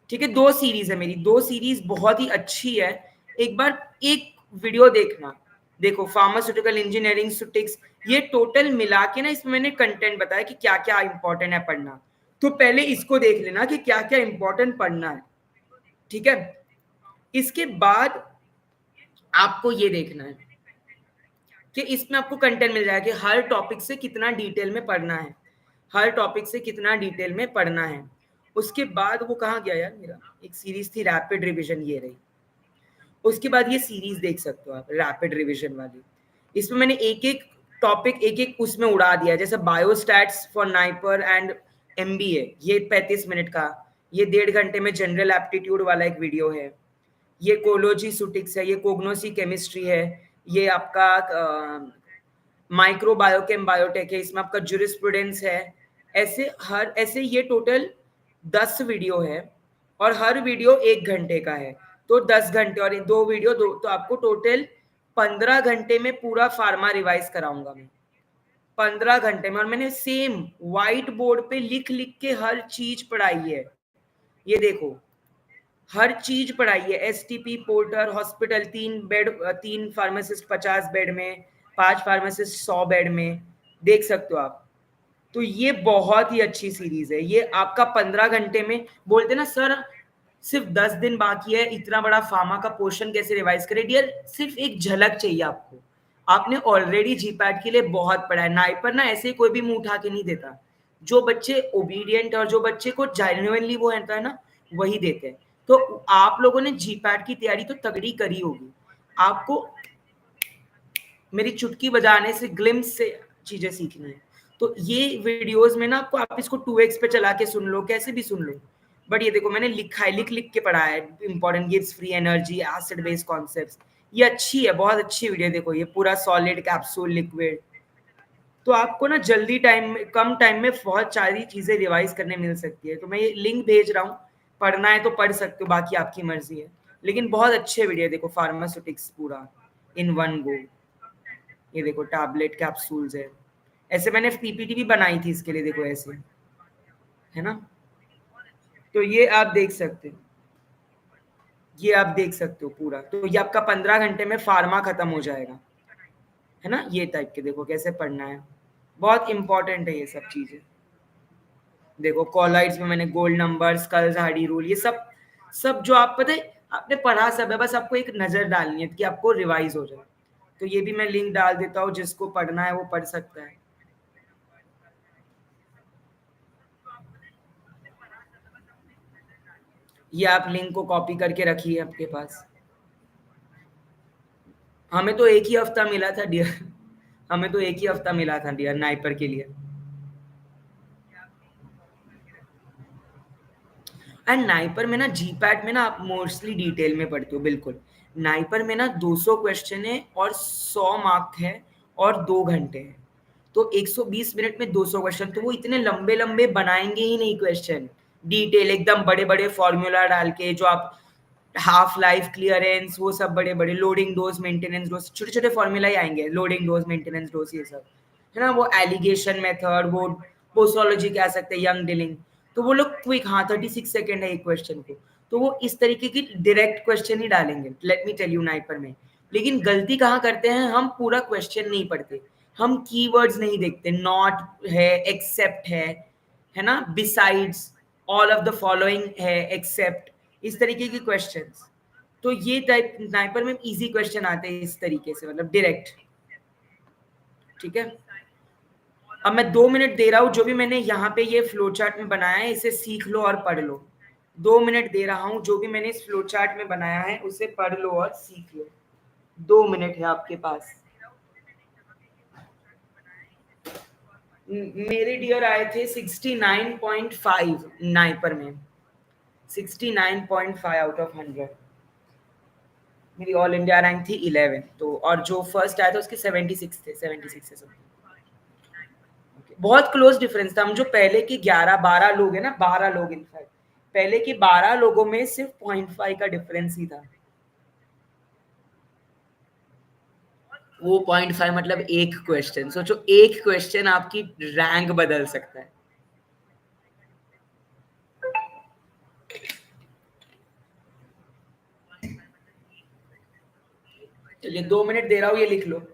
ठीक है? 2 सीरीज है मेरी, 2 सीरीज बहुत ही अच्छी है, एक बार एक वीडियो देखना। देखो फार्मास्यूटिकल इंजीनियरिंग सुटिक्स, ये टोटल मिला के ना इसमें मैंने कंटेंट बताया कि क्या क्या इंपॉर्टेंट है पढ़ना, तो पहले इसको देख लेना कि क्या क्या इंपॉर्टेंट पढ़ना है, ठीक है? इसके बाद आपको ये देखना है कि इसमें आपको कंटेंट मिल जाएगा कि हर टॉपिक से कितना डिटेल में पढ़ना है, हर टॉपिक से कितना डिटेल में पढ़ना है। उसके बाद वो कहाँ गया यार, मेरा एक सीरीज थी रैपिड रिवीजन, ये रही। उसके बाद ये सीरीज देख सकते हो आप रैपिड रिवीजन वाली, इसमें मैंने एक एक टॉपिक एक एक उसमें उड़ा दिया, जैसे biostats for NIPER and MBA, ये 35 मिनट का, ये 1.5 घंटे में जनरल एप्टीट्यूड वाला एक वीडियो है, ये कोलोजी सुटिक्स है, ये कोग्नोसी केमिस्ट्री है, ये आपका माइक्रो बायोकेम बायोटेक है, इसमें आपका जुरिस्प्रूडेंस है। ऐसे ये टोटल 10 वीडियो है और हर वीडियो 1 घंटे का है, तो 10 घंटे और 2 वीडियो तो आपको टोटल 15 घंटे में पूरा फार्मा रिवाइज कराऊंगा मैं, 15 घंटे में। और मैंने सेम व्हाइट बोर्ड पे लिख लिख के हर चीज पढ़ाई है, ये देखो हर चीज पढ़ाई है। STP porter hospital, 3 bed, 3 pharmacist 50 bed में, 5 फार्मासिस्ट 100 बेड में, देख सकते हो आप। तो ये बहुत ही अच्छी सीरीज है, ये आपका 15 घंटे में। बोलते ना सर सिर्फ 10 दिन बाकी है, इतना बड़ा फार्मा का पोर्शन कैसे रिवाइज करें? डियर सिर्फ एक झलक चाहिए आपको, आपने ऑलरेडी जीपैट के लिए बहुत पढ़ा है। नाइपर ना ऐसे कोई भी मुंह उठा के नहीं देता, जो बच्चे ओबीडियंट और जो बच्चे को जेन्युइनली वो रहता है ना, वही देते हैं। तो आप लोगों ने जीपैट की तैयारी तो तगड़ी करी होगी, आपको मेरी चुटकी बजाने से ग्लिम्स से चीजें सीखनी है। तो ये वीडियोस में ना आपको, आप इसको 2x पे चला के सुन लो, कैसे भी सुन लो, बट ये देखो मैंने लिखा है, लिख लिख के पढ़ा है। Important gives free energy, acid based concepts, ये अच्छी है, बहुत अच्छी वीडियो। देखो ये पूरा सॉलिड कैप्सूल लिक्विड, तो आपको ना जल्दी टाइम में, कम टाइम में बहुत सारी चीजें रिवाइज करने मिल सकती है। तो मैं ये लिंक भेज रहा हूँ, पढ़ना है तो पढ़ सकते हो, बाकी आपकी मर्जी है, लेकिन बहुत अच्छे वीडियो। देखो फार्मास्यूटिक्स पूरा इन वन गो, ये देखो टैबलेट कैप्सूल्स है, ऐसे मैंने पीपीटी भी बनाई थी इसके लिए, देखो ऐसे है ना। तो ये आप देख सकते हो, ये आप देख सकते हो पूरा। तो ये आपका 15 घंटे में फार्मा खत्म हो जाएगा, है ना। ये टाइप के देखो कैसे पढ़ना है, बहुत इंपॉर्टेंट है ये सब चीजें। देखो कॉलॉइड्स में मैंने gold number, Schulze Hardy rule, ये सब सब जो आप पता है आपने पढ़ा सब है, बस आपको एक नजर डालनी है कि आपको रिवाइज हो जाए। तो ये भी मैं लिंक डाल देता हूँ, जिसको पढ़ना है वो पढ़ सकता है। ये आप लिंक को कॉपी करके रखिए आपके पास। हमें तो एक ही हफ्ता मिला था डियर, हमें तो एक ही हफ्ता मिला था डियर नाइपर के लिए। एंड नाइपर में ना जीपैट में ना आप मोस्टली डिटेल में पढ़ते हो बिल्कुल। नाइपर में ना 200 क्वेश्चन है और 100 मार्क है और 2 घंटे है। तो 120 मिनट में 200 क्वेश्चन, तो वो इतने लंबे लंबे बनाएंगे ही नहीं क्वेश्चन। डिटेल एकदम बड़े बड़े फॉर्मूला डाल के, जो आप हाफ लाइफ क्लियरेंस, वो सब बड़े बड़े लोडिंग डोज मेंटेनेंस डोज, छोटे छोटे फॉर्मूला ही आएंगे, लोडिंग डोज मेंटेनेंस डोज ये सब है ना। वो एलिगेशन मेथड, वो पोस्टोलॉजी कह सकते हैं, यंग डिलिंग। तो वो लोग क्विक, हाँ 36 सेकेंड है एक क्वेश्चन को, तो वो इस तरीके की डायरेक्ट क्वेश्चन ही डालेंगे, let me tell you NIPER में। लेकिन गलती कहाँ करते हैं हम, पूरा क्वेश्चन नहीं पढ़ते, हम कीवर्ड्स नहीं देखते, नॉट है, एक्सेप्ट है ना, besides, all of the following है, एक्सेप्ट, इस तरीके के क्वेश्चंस। तो ये टाइप नाइपर में इजी क्वेश्चन आते हैं इस तरीके से, मतलब डायरेक्ट। ठीक है, अब मैं 2 मिनट दे रहा हूँ, जो भी मैंने यहाँ पे ये फ्लो चार्ट में बनाया है इसे सीख लो और पढ़ लो। 2 मिनट दे रहा हूँ, जो भी मैंने इस फ्लो चार्ट में बनाया है उसे पढ़ लो और सीख लो। 2 मिनट है आपके पास। मेरे डियर आए थे 69.5 नाइपर में, 69.5 आउट ऑफ 100। मेरी ऑल इंडिया रैंक थी 11, तो और जो फर्स्ट आया था उसके 76 थे, 76 है सब। बहुत क्लोज डिफरेंस था। हम जो पहले के 11-12 लोग हैं ना, 12 लोग इनफैक्ट, पहले के 12 लोगों में सिर्फ 0.5 का डिफरेंस ही था। वो 0.5 मतलब एक क्वेश्चन, सोचो एक क्वेश्चन आपकी रैंक बदल सकता है। चलिए 2 मिनट दे रहा हूँ, ये लिख लो।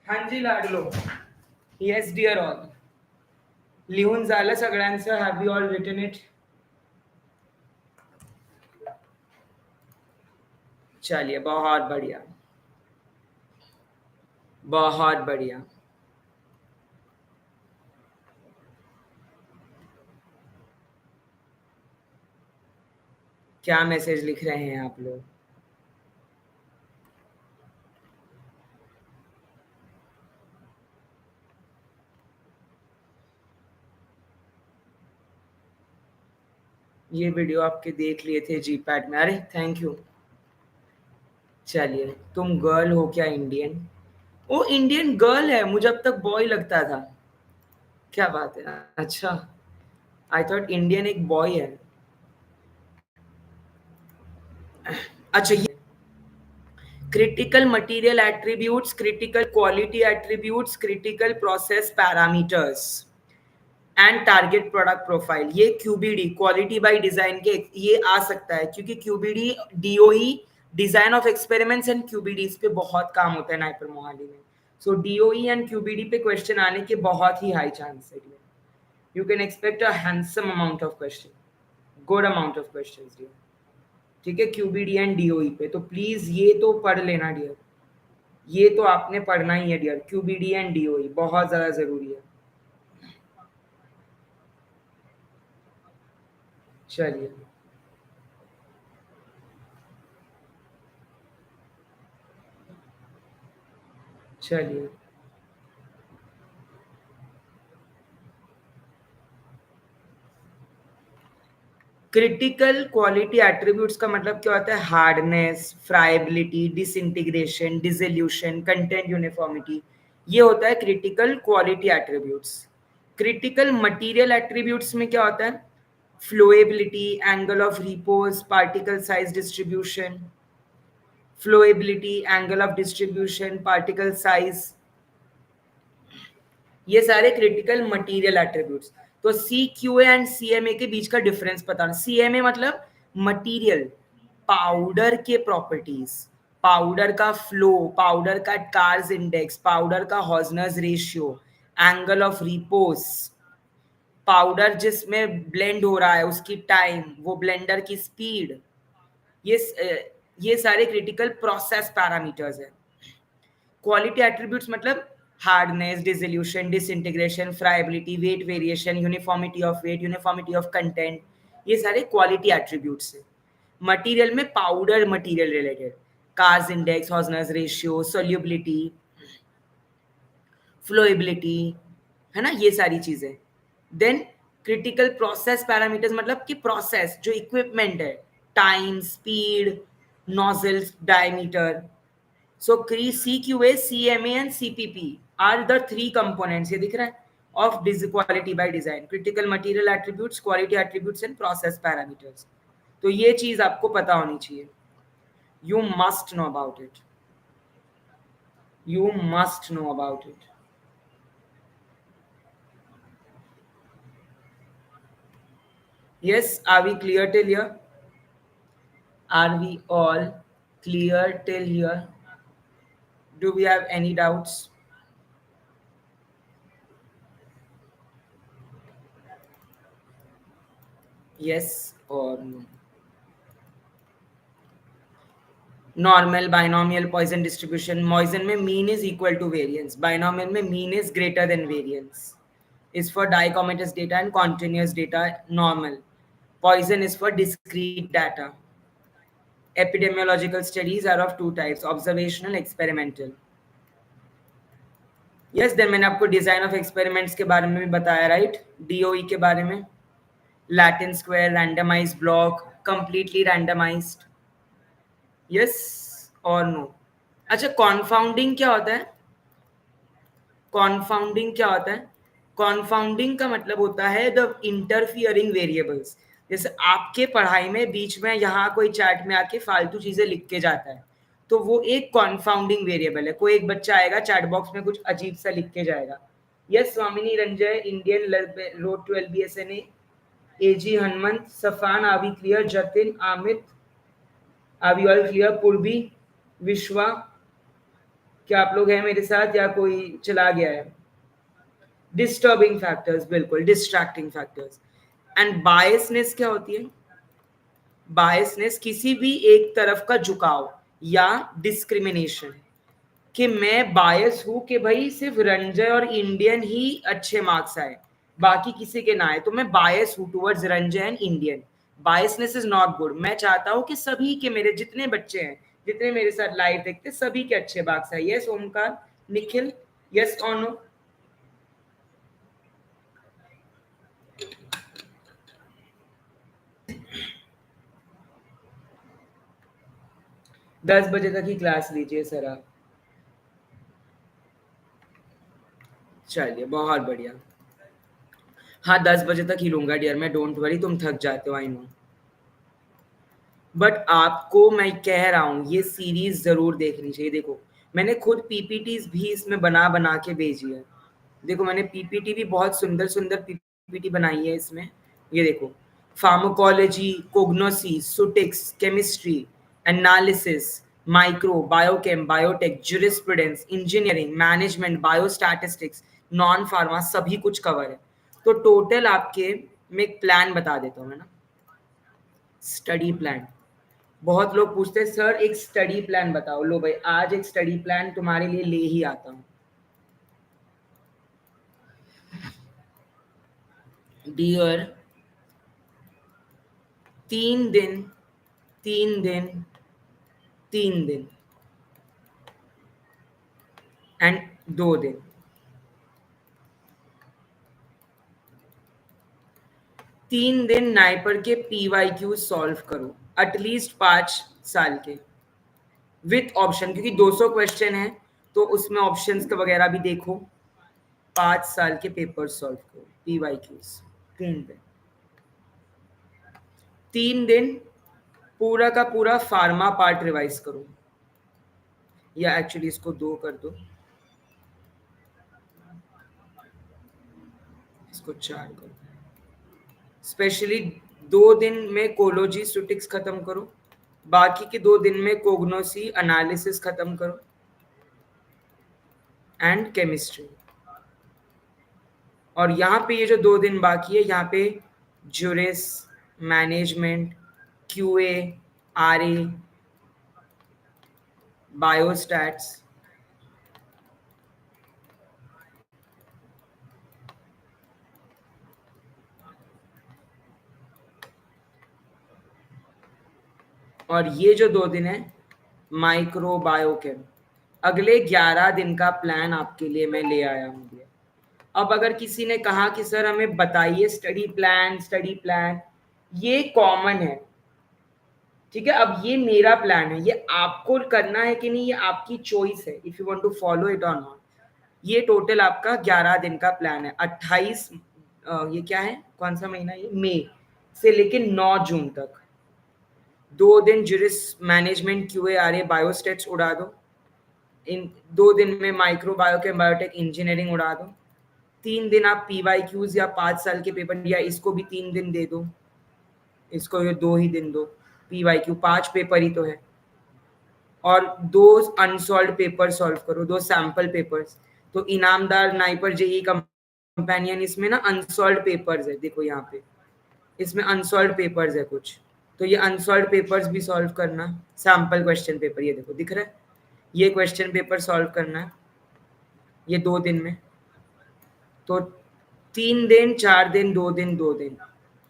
हाँ जी लाडलो. Yes dear all. लिहून झालं सगळ्यांचं? Have you all written it? चलिए बहुत बढ़िया, बहुत बढ़िया. क्या मैसेज लिख रहे हैं आप लोग? ये वीडियो आपके देख लिए थे जीपैड में. अरे थैंक यू. चलिए, तुम गर्ल हो क्या इंडियन? वो इंडियन गर्ल है, मुझे अब तक बॉय लगता था. क्या बात है. अच्छा, आई थॉट इंडियन एक बॉय है. अच्छा, ये critical material attributes, critical quality attributes, critical process parameters and target product profile. ये क्यूबीडी क्वालिटी बाय डिजाइन के ये आ सकता है, क्योंकि QBD DOE design of experiments and QBD पे बहुत काम होता है नाइपर मोहाली में. सो डीओई एंड क्यूबीडी पे क्वेश्चन आने के बहुत ही हाई चांस है. You can expect a handsome amount of question, good amount of questions dear. ठीक है, क्यूबीडी एंड डीओई पे तो प्लीज ये तो पढ़ लेना डियर. ये तो आपने पढ़ना ही है डियर. क्यूबीडी एंड डीओई बहुत ज्यादा जरूरी है. चलिए, चलिए. क्रिटिकल क्वालिटी एट्रीब्यूट्स का मतलब क्या होता है? Hardness, friability, disintegration, dissolution, content uniformity. ये होता है critical quality attributes. Critical material attributes में क्या होता है? Flowability, angle of repose, particle size distribution. Flowability, angle of distribution, particle size, ये सारे क्रिटिकल मटेरियल एट्रीब्यूट्स. तो C Q and C M A के बीच का डिफरेंस पता. सी एम ए मतलब मटेरियल, पाउडर के प्रॉपर्टीज, पाउडर का फ्लो, पाउडर का कार्स इंडेक्स, पाउडर का हॉजनर्स ratio, angle of repose, powder जिसमें ब्लेंड हो रहा है उसकी टाइम, वो ब्लेंडर की स्पीड. ये ये सारे क्रिटिकल प्रोसेस पैरामीटर्स हैं. क्वालिटी एट्रीब्यूट्स मतलब hardness, dissolution, disintegration, friability, weight variation, uniformity of weight, uniformity of content. ये सारे क्वालिटी एट्रीब्यूट्स हैं. मटेरियल में powder material related, Carr's index, Hausner's ratio, solubility, flowability, है ना, ये सारी चीजें. देन क्रिटिकल प्रोसेस पैरामीटर्स मतलब कि प्रोसेस जो इक्विपमेंट है, time, speed, nozzles, diameter. So CQA, CMA and CPP are the three components. ये दिख रहा है of quality by design. Critical material attributes, quality attributes and process parameters. तो ये चीज आपको पता होनी चाहिए. You must know about it. You must know about it. Yes, are we clear till here? Are we all clear till here? Do we have any doubts? Yes or no? Normal, binomial, Poisson distribution. Poisson में mean is equal to variance, binomial में mean is greater than variance. Is for डाइकोमेटस data and continuous data. Normal. Poisson is for discrete data. Epidemiological studies are of two types, observational, experimental. Yes, then मैंने आपको design of experiments के बारे में भी बताया, right? DOE के बारे में. Latin square, randomised block, completely randomised. Yes और नो? अच्छा, कॉन्फाउंडिंग क्या होता है? कॉन्फाउंडिंग क्या होता है? कॉन्फाउंडिंग का मतलब होता है द इंटरफियरिंग वेरिएबल्स. जैसे आपके पढ़ाई में बीच में यहाँ कोई चैट में आके फालतू चीजें लिख के जाता है, तो वो एक कॉन्फाउंडिंग वेरिएबल है. कोई एक बच्चा आएगा चैट बॉक्स में कुछ अजीब सा लिख के जाएगा. Yes, Swamini Ranjay, Indian road to LBSNA, AG Hanumant, Safan, are we clear? Jatin, Amit, are we all clear? Purvi, Vishwa, क्या आप लोग हैं मेरे साथ या कोई चला गया है? डिस्टर्बिंग फैक्टर्स, बिल्कुल डिस्ट्रैक्टिंग फैक्टर्स। एंड बायसनेस क्या होती है? बायसनेस किसी भी एक तरफ का झुकाव या डिस्क्रिमिनेशन, कि मैं बायस हूं कि भाई सिर्फ रंजय और इंडियन ही अच्छे मार्क्स आए, बाकी किसी के ना आए, तो मैं बायस हूं towards Ranjay and Indian. Biasness is not good. मैं चाहता हूं कि सभी के, मेरे जितने बच्चे हैं, जितने मेरे साथ लाइव देखते, सभी के अच्छे मार्क्स आए। यस ओमकार, निखिल, यस और नो? 10 बजे तक ही क्लास लीजिए सर आप। चलिए बहुत बढ़िया। हाँ 10 बजे तक ही लूंगा डियर मैं, डोंट वरी, तुम थक जाते हो आई नो। बट आपको मैं कह रहा हूँ ये सीरीज जरूर देखनी चाहिए। देखो मैंने खुद पीपीटीज भी इसमें बना बना के भेजी है। देखो मैंने पीपीटी भी बहुत सुंदर सुंदर पीपीटी बनाई है इसमें। ये देखो, pharmacology, cognosy, ceutics, chemistry, analysis, micro, biochem, biotech, jurisprudence, engineering, management, biostatistics, non pharma, सभी कुछ कवर है। तो टोटल आपके, मैं एक प्लान बता देता हूँ, है ना, स्टडी प्लान। बहुत लोग पूछते हैं सर एक स्टडी प्लान बताओ। लो भाई, आज एक स्टडी प्लान तुम्हारे लिए ले ही आता हूँ। डियर, 3 दिन, 3 दिन, 3 दिन एंड 2 दिन, 3 दिन नाइपर के पीवाई क्यू सॉल्व करो, एटलीस्ट 5 साल के, विथ ऑप्शन, क्योंकि 200 क्वेश्चन है तो उसमें ऑप्शंस का वगैरह भी देखो। 5 साल के पेपर सॉल्व करो, पीवाई क्यूज। 3 दिन, 3 दिन पूरा का पूरा फार्मा पार्ट रिवाइज करो, या एक्चुअली इसको 2 कर दो, इसको 4 कर दो। स्पेशली 2 दिन में कोलोजी सुटिक्स खत्म करो, बाकी के 2 दिन में कोग्नोसी एनालिसिस खत्म करो एंड केमिस्ट्री। और यहाँ पे ये जो 2 दिन बाकी है, यहाँ पे juris, management, QA, RA, biostats, और ये जो 2 दिन है माइक्रो बायोकेम। अगले 11 दिन का प्लान आपके लिए मैं ले आया हूँ। अब अगर किसी ने कहा कि सर हमें बताइए स्टडी प्लान, स्टडी प्लान, ये कॉमन है, ठीक है। अब ये मेरा प्लान है, ये आपको करना है कि नहीं ये आपकी चॉइस है, if you want to follow it और नॉट। ये टोटल आपका 11 दिन का प्लान है। 28, ये क्या है, कौन सा महीना, ये मई से लेके 9 जून तक। 2 दिन जुरिस, मैनेजमेंट, क्यूए, आरए, बायोस्टेट्स उड़ा दो। इन 2 दिन में माइक्रो, बायोकेम, बायोटेक, इंजीनियरिंग उड़ा दो। 3 दिन आप पीवाई क्यूज या 5 साल के पेपर, या इसको भी 3 दिन दे दो, इसको ये 2 ही दिन दो। पीवाई क्यू 5 पेपर ही तो है। और 2 अनसॉल्व पेपर सॉल्व करो, 2 सैंपल पेपर्स। तो इनामदार, नाइपर, जेई कंपेनियन, इसमें ना अनसॉल्व पेपर्स है, देखो यहाँ पे इसमें अनसॉल्व पेपर्स है कुछ, तो ये अनसॉल्व पेपर्स भी सॉल्व करना। सैंपल क्वेश्चन पेपर, ये देखो दिख रहा है, ये क्वेश्चन पेपर सॉल्व करना है ये 2 दिन में। तो 3 दिन, 4 दिन, 2 दिन, 2 दिन,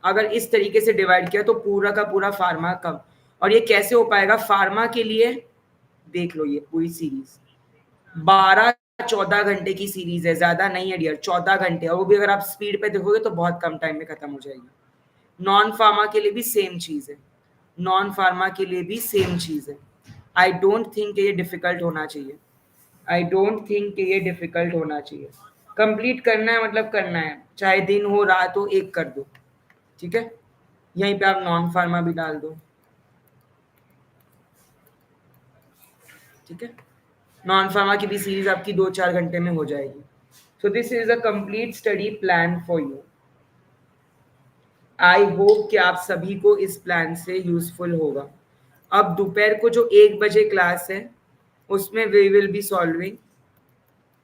अगर इस तरीके से डिवाइड किया तो पूरा का पूरा फार्मा कम। और ये कैसे हो पाएगा फार्मा के लिए, देख लो ये पूरी सीरीज 12-14 घंटे की सीरीज है, ज्यादा नहीं है डियर, 14 घंटे, और वो भी अगर आप स्पीड पे देखोगे तो बहुत कम टाइम में खत्म हो जाएगी। नॉन फार्मा के लिए भी सेम चीज है, नॉन फार्मा के लिए भी सेम चीज है। आई डोंट थिंक ये डिफिकल्ट होना चाहिए, आई डोंट थिंक ये डिफिकल्ट होना चाहिए। कंप्लीट करना है मतलब करना है, चाहे दिन हो रात हो, एक कर दो, ठीक है। यहीं पे आप नॉन फार्मा भी डाल दो, ठीक है। नॉन फार्मा की भी सीरीज आपकी 2-4 घंटे में हो जाएगी। So this is a complete study plan for you. I hope कि आप सभी को इस प्लान से यूजफुल होगा। अब दोपहर को जो 1 बजे क्लास है, उसमें we will be solving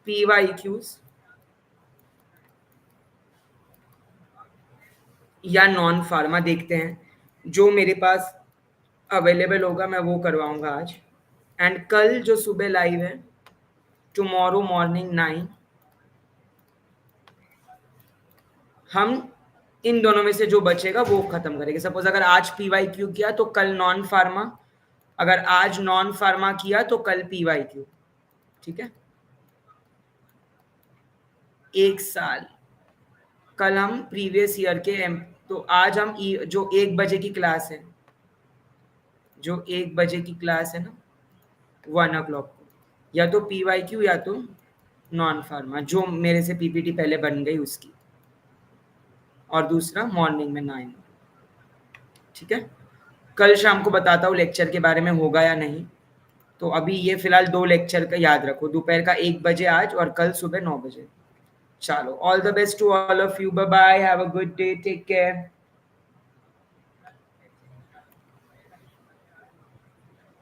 PYQs या नॉन फार्मा, देखते हैं जो मेरे पास अवेलेबल होगा मैं वो करवाऊंगा आज। एंड कल जो सुबह लाइव है, टुमारो मॉर्निंग 9, हम इन दोनों में से जो बचेगा वो खत्म करेंगे। सपोज अगर आज PYQ किया तो कल नॉन फार्मा, अगर आज नॉन फार्मा किया तो कल PYQ। ठीक है, 1 साल। कल हम प्रीवियस ईयर के तो आज हम जो 1 बजे की क्लास है, जो 1 बजे की क्लास है ना, 1 o'clock को, या तो PYQ या तो नॉन फार्मा, जो मेरे से PPT पहले बन गई उसकी, और दूसरा मॉर्निंग में 9। ठीक है, कल शाम को बताता हूँ लेक्चर के बारे में होगा या नहीं। तो अभी ये फिलहाल 2 लेक्चर का याद रखो, दोपहर का 1 बजे आज और कल सुबह 9 बजे। चलो, all the best to all of you, bye bye, have a good day, take care.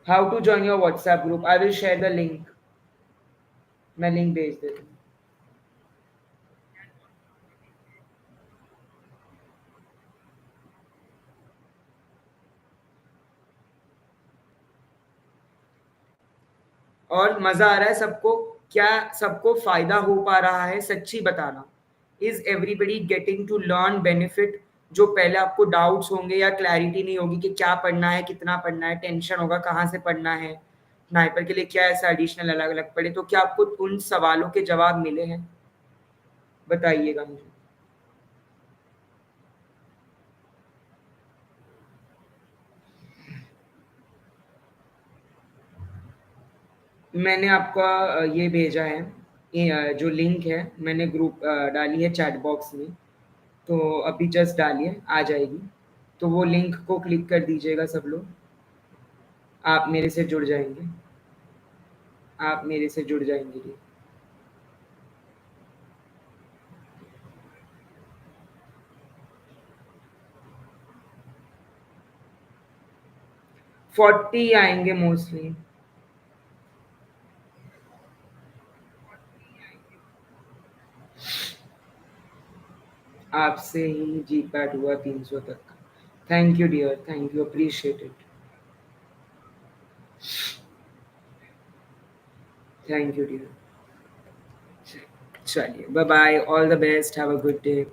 How to join your WhatsApp group, I will share the link. मैं लिंक भेज देता हूँ। और मजा आ रहा है सबको? क्या सबको फायदा हो पा रहा है? सच्ची बताना। Is everybody getting to learn benefit? जो पहले आपको डाउट्स होंगे या क्लैरिटी नहीं होगी कि क्या पढ़ना है, कितना पढ़ना है, टेंशन होगा कहाँ से पढ़ना है, स्नाइपर के लिए क्या ऐसा एडिशनल अलग अलग पढ़े, तो क्या आपको उन सवालों के जवाब मिले हैं? बताइएगा मुझे। मैंने आपका ये भेजा है, ये जो लिंक है मैंने ग्रुप डाली है चैट बॉक्स में, तो अभी जस्ट डालिए, आ जाएगी। तो वो लिंक को क्लिक कर दीजिएगा सब लोग, आप मेरे से जुड़ जाएंगे, आप मेरे से जुड़ जाएंगे। 40 आएंगे मोस्टली। आपसे ही जी पैट हुआ 300 तक का। Thank you dear, thank you, appreciate it. Thank you dear. चलिए, bye bye, all the best, have a good day.